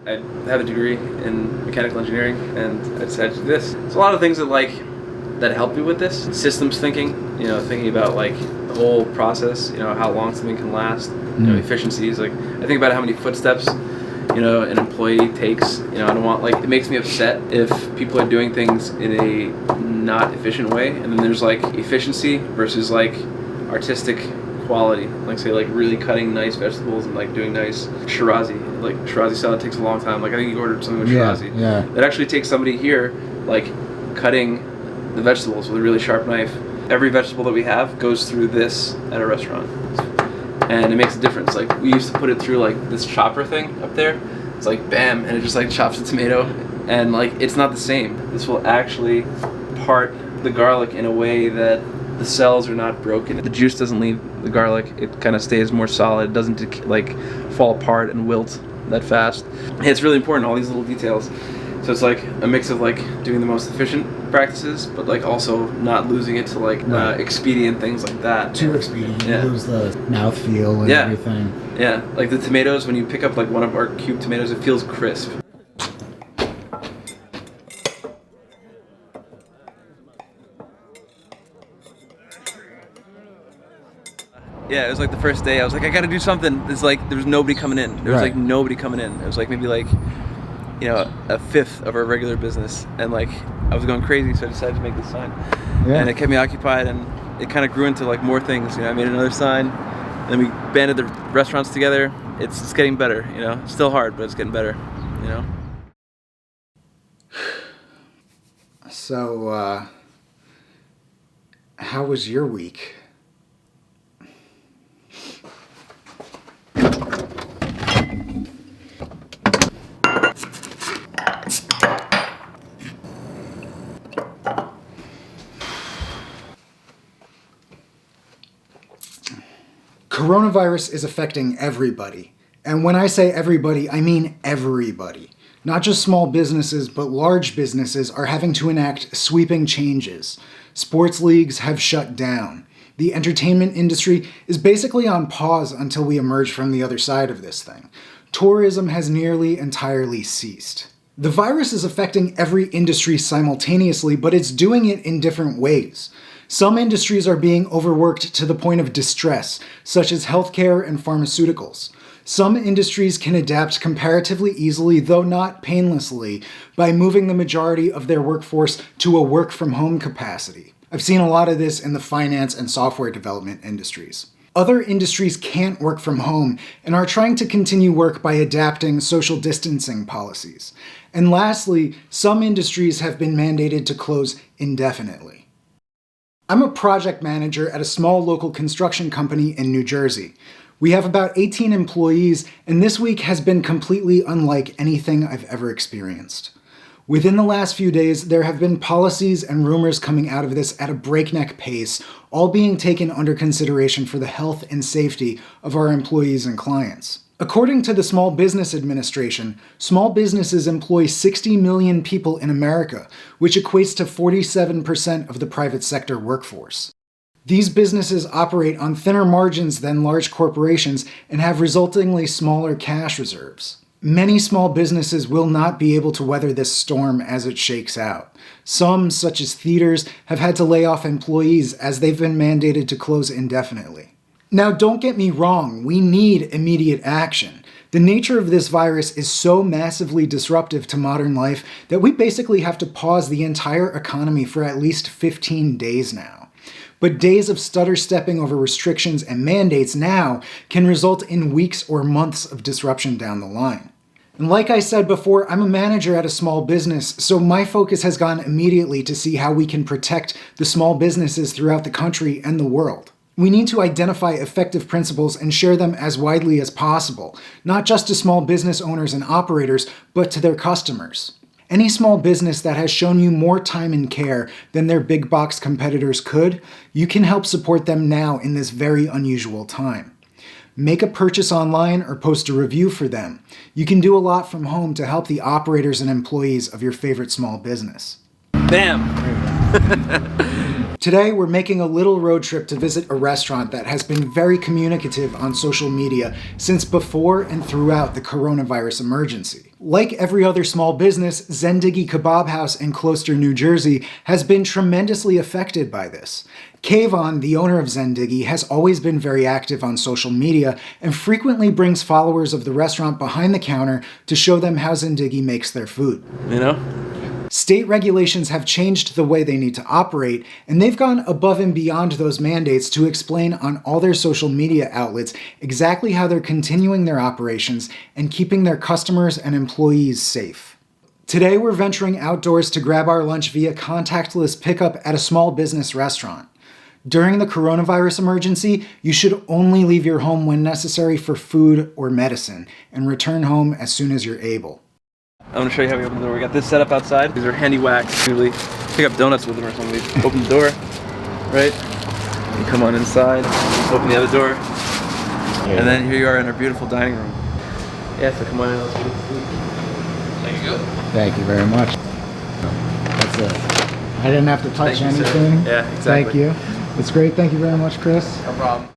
I have a degree in mechanical engineering, and I decided to do this. There's a lot of things that help me with this. Systems thinking, thinking about the whole process, how long something can last, efficiencies. I think about how many footsteps, an employee takes. I don't want it makes me upset if people are doing things in a not efficient way, and then there's efficiency versus artistic quality, say really cutting nice vegetables and doing nice Shirazi. Shirazi salad takes a long time. I think you ordered something with Shirazi. Yeah. That actually takes somebody here cutting the vegetables with a really sharp knife. Every vegetable that we have goes through this at a restaurant, and it makes a difference. We used to put it through this chopper thing up there. It's bam, and it just chops the tomato, and it's not the same. This will actually part the garlic in a way that the cells are not broken. The juice doesn't leave the garlic. It kind of stays more solid. It doesn't fall apart and wilt that fast. It's really important, all these little details. So it's a mix of doing the most efficient practices, but also not losing it to expedient things like that. Too expedient. Yeah. You lose the mouthfeel and everything. Yeah, the tomatoes, when you pick up one of our cubed tomatoes, it feels crisp. Yeah, it was the first day. I was I gotta do something. It's there was nobody coming in. There was nobody coming in. It was maybe a fifth of our regular business, and I was going crazy, so I decided to make this sign. Yeah. And it kept me occupied, and it kind of grew into more things. I made another sign, and then we banded the restaurants together. It's getting better. It's still hard, but it's getting better. So, how was your week? Coronavirus is affecting everybody. And when I say everybody, I mean everybody. Not just small businesses, but large businesses are having to enact sweeping changes. Sports leagues have shut down. The entertainment industry is basically on pause until we emerge from the other side of this thing. Tourism has nearly entirely ceased. The virus is affecting every industry simultaneously, but it's doing it in different ways. Some industries are being overworked to the point of distress, such as healthcare and pharmaceuticals. Some industries can adapt comparatively easily, though not painlessly, by moving the majority of their workforce to a work-from-home capacity. I've seen a lot of this in the finance and software development industries. Other industries can't work from home and are trying to continue work by adapting social distancing policies. And lastly, some industries have been mandated to close indefinitely. I'm a project manager at a small local construction company in New Jersey. We have about 18 employees, and this week has been completely unlike anything I've ever experienced. Within the last few days, there have been policies and rumors coming out of this at a breakneck pace, all being taken under consideration for the health and safety of our employees and clients. According to the Small Business Administration, small businesses employ 60 million people in America, which equates to 47% of the private sector workforce. These businesses operate on thinner margins than large corporations and have resultingly smaller cash reserves. Many small businesses will not be able to weather this storm as it shakes out. Some, such as theaters, have had to lay off employees as they've been mandated to close indefinitely. Now, don't get me wrong, we need immediate action. The nature of this virus is so massively disruptive to modern life that we basically have to pause the entire economy for at least 15 days now. But days of stutter-stepping over restrictions and mandates now can result in weeks or months of disruption down the line. And like I said before, I'm a manager at a small business, so my focus has gone immediately to see how we can protect the small businesses throughout the country and the world. We need to identify effective principles and share them as widely as possible, not just to small business owners and operators, but to their customers. Any small business that has shown you more time and care than their big box competitors could, you can help support them now in this very unusual time. Make a purchase online or post a review for them. You can do a lot from home to help the operators and employees of your favorite small business. Bam! Today, we're making a little road trip to visit a restaurant that has been very communicative on social media since before and throughout the coronavirus emergency. Like every other small business, Zendiggy Kebab House in Closter, New Jersey, has been tremendously affected by this. Kayvon, the owner of Zendiggy, has always been very active on social media and frequently brings followers of the restaurant behind the counter to show them how Zendiggy makes their food. You know? State regulations have changed the way they need to operate, and they've gone above and beyond those mandates to explain on all their social media outlets exactly how they're continuing their operations and keeping their customers and employees safe. Today, we're venturing outdoors to grab our lunch via contactless pickup at a small business restaurant. During the coronavirus emergency, you should only leave your home when necessary for food or medicine, and return home as soon as you're able. I'm gonna show you how we open the door. We got this set up outside. These are handy wax. Usually pick up donuts with them or something. We open the door, right? You come on inside, open the other door, and then here you are in our beautiful dining room. Yeah, so come on in, let's get the food. There you go. Thank you very much. That's it. I didn't have to touch Thank you, anything. sir. Yeah, exactly. Thank you. It's great. Thank you very much, Chris. No problem.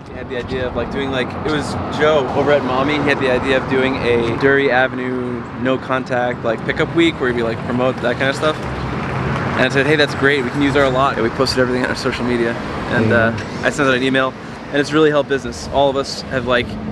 He had the idea of doing it was Joe over at Mommy. He had the idea of doing a Dury Avenue no contact pickup week where we promote that kind of stuff. And I said, hey, that's great. We can use our lot. And we posted everything on our social media. And I sent out an email. And it's really helped business. All of us have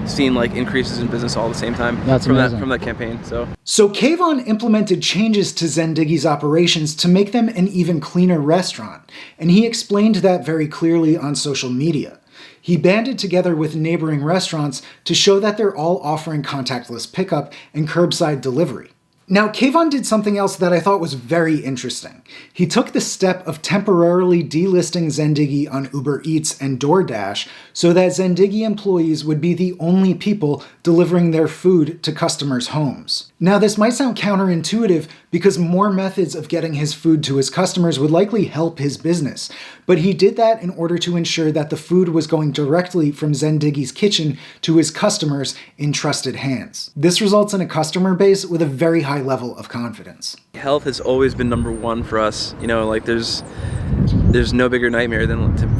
seen increases in business all at the same time. That's amazing. From that campaign. So Kayvon implemented changes to Zendiggy's operations to make them an even cleaner restaurant. And he explained that very clearly on social media. He banded together with neighboring restaurants to show that they're all offering contactless pickup and curbside delivery. Now, Kayvon did something else that I thought was very interesting. He took the step of temporarily delisting Zendiggy on Uber Eats and DoorDash so that Zendiggy employees would be the only people delivering their food to customers' homes. Now, this might sound counterintuitive because more methods of getting his food to his customers would likely help his business, but he did that in order to ensure that the food was going directly from Zendiggy's kitchen to his customers in trusted hands. This results in a customer base with a very high level of confidence. Health has always been number one for us. There's no bigger nightmare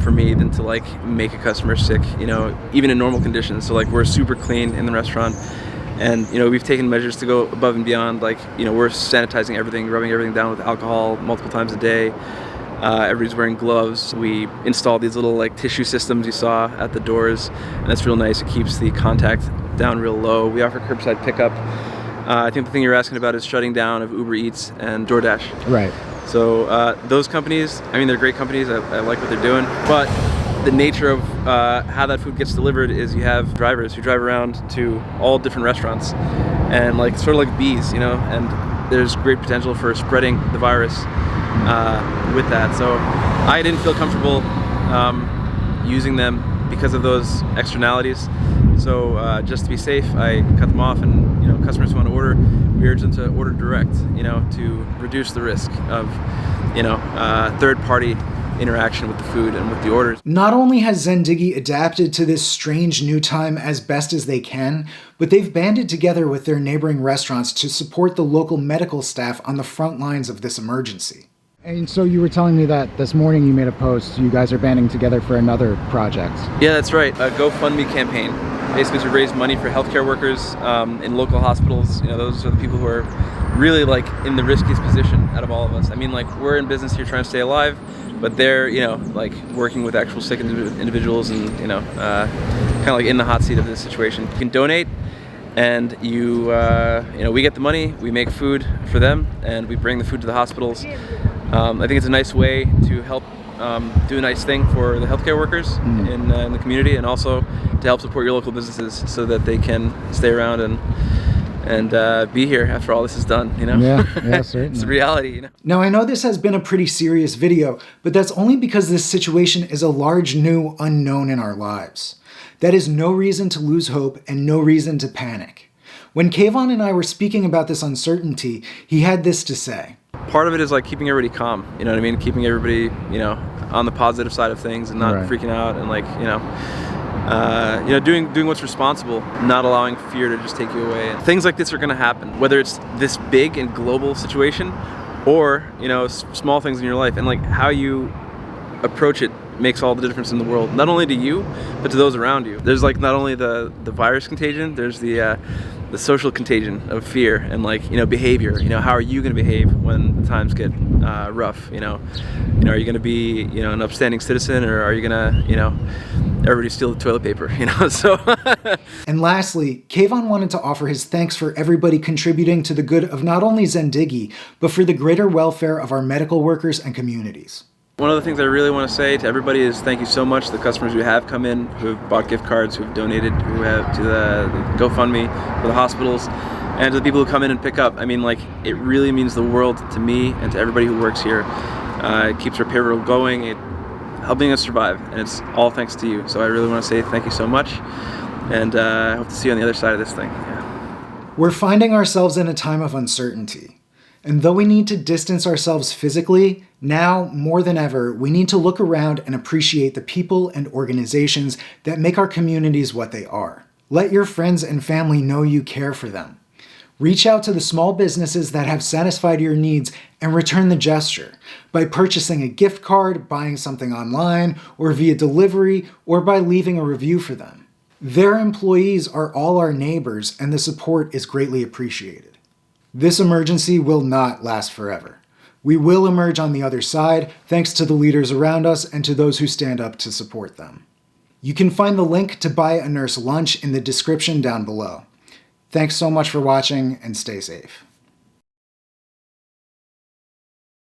for me than to make a customer sick, even in normal conditions. So we're super clean in the restaurant. And we've taken measures to go above and beyond. We're sanitizing everything, rubbing everything down with alcohol multiple times a day. Everybody's wearing gloves. We installed these little tissue systems you saw at the doors, and that's real nice. It keeps the contact down real low. We offer curbside pickup. I think the thing you're asking about is shutting down of Uber Eats and DoorDash. Right. So those companies, they're great companies. I like what they're doing, but the nature of how that food gets delivered is you have drivers who drive around to all different restaurants, and sort of like bees, and there's great potential for spreading the virus with that. So I didn't feel comfortable using them because of those externalities. So just to be safe, I cut them off, and customers who want to order, we urge them to order direct, to reduce the risk of third-party interaction with the food and with the orders. Not only has Zendiggy adapted to this strange new time as best as they can, but they've banded together with their neighboring restaurants to support the local medical staff on the front lines of this emergency. And so you were telling me that this morning you made a post, you guys are banding together for another project. Yeah, that's right. A GoFundMe campaign, basically to raise money for healthcare workers in local hospitals. Those are the people who are really in the riskiest position out of all of us. We're in business here trying to stay alive, but they're, working with actual sick individuals and, kind of in the hot seat of this situation. You can donate, and we get the money, we make food for them, and we bring the food to the hospitals. I think it's a nice way to help do a nice thing for the healthcare workers in the community, and also to help support your local businesses so that they can stay around and be here after all this is done, Yeah, certainly. It's the reality, Now, I know this has been a pretty serious video, but that's only because this situation is a large new unknown in our lives. That is no reason to lose hope and no reason to panic. When Kayvon and I were speaking about this uncertainty, he had this to say. Part of it is keeping everybody calm, keeping everybody, on the positive side of things and not freaking out, and doing what's responsible, not allowing fear to just take you away. And things like this are going to happen, whether it's this big and global situation or, small things in your life, and how you approach it makes all the difference in the world, not only to you but to those around you. There's like not only the virus contagion, there's the social contagion of fear and like, you know, behavior. You know, how are you going to behave when the times get rough? You know, are you going to be, you know, an upstanding citizen, or are you going to, you know, everybody steal the toilet paper? You know, so. And lastly, Kayvon wanted to offer his thanks for everybody contributing to the good of not only Zendigi, but for the greater welfare of our medical workers and communities. One of the things I really want to say to everybody is thank you so much to the customers who have come in, who have bought gift cards, who have donated, who have to the GoFundMe for the hospitals, and to the people who come in and pick up. I mean, like, it really means the world to me and to everybody who works here. It keeps our payroll going, helping us survive, and it's all thanks to you. So I really want to say thank you so much, and I hope to see you on the other side of this thing. Yeah. We're finding ourselves in a time of uncertainty. And though we need to distance ourselves physically, now, more than ever, we need to look around and appreciate the people and organizations that make our communities what they are. Let your friends and family know you care for them. Reach out to the small businesses that have satisfied your needs and return the gesture by purchasing a gift card, buying something online, or via delivery, or by leaving a review for them. Their employees are all our neighbors, and the support is greatly appreciated. This emergency will not last forever. We will emerge on the other side, thanks to the leaders around us and to those who stand up to support them. You can find the link to buy a nurse lunch in the description down below. Thanks so much for watching, and stay safe.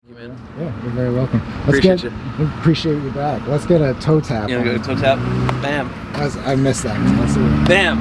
You, man. Yeah, you're very welcome. Appreciate you. Appreciate you back. Let's get a toe tap. You wanna go toe tap? Bam. I missed that. Let's see. Bam.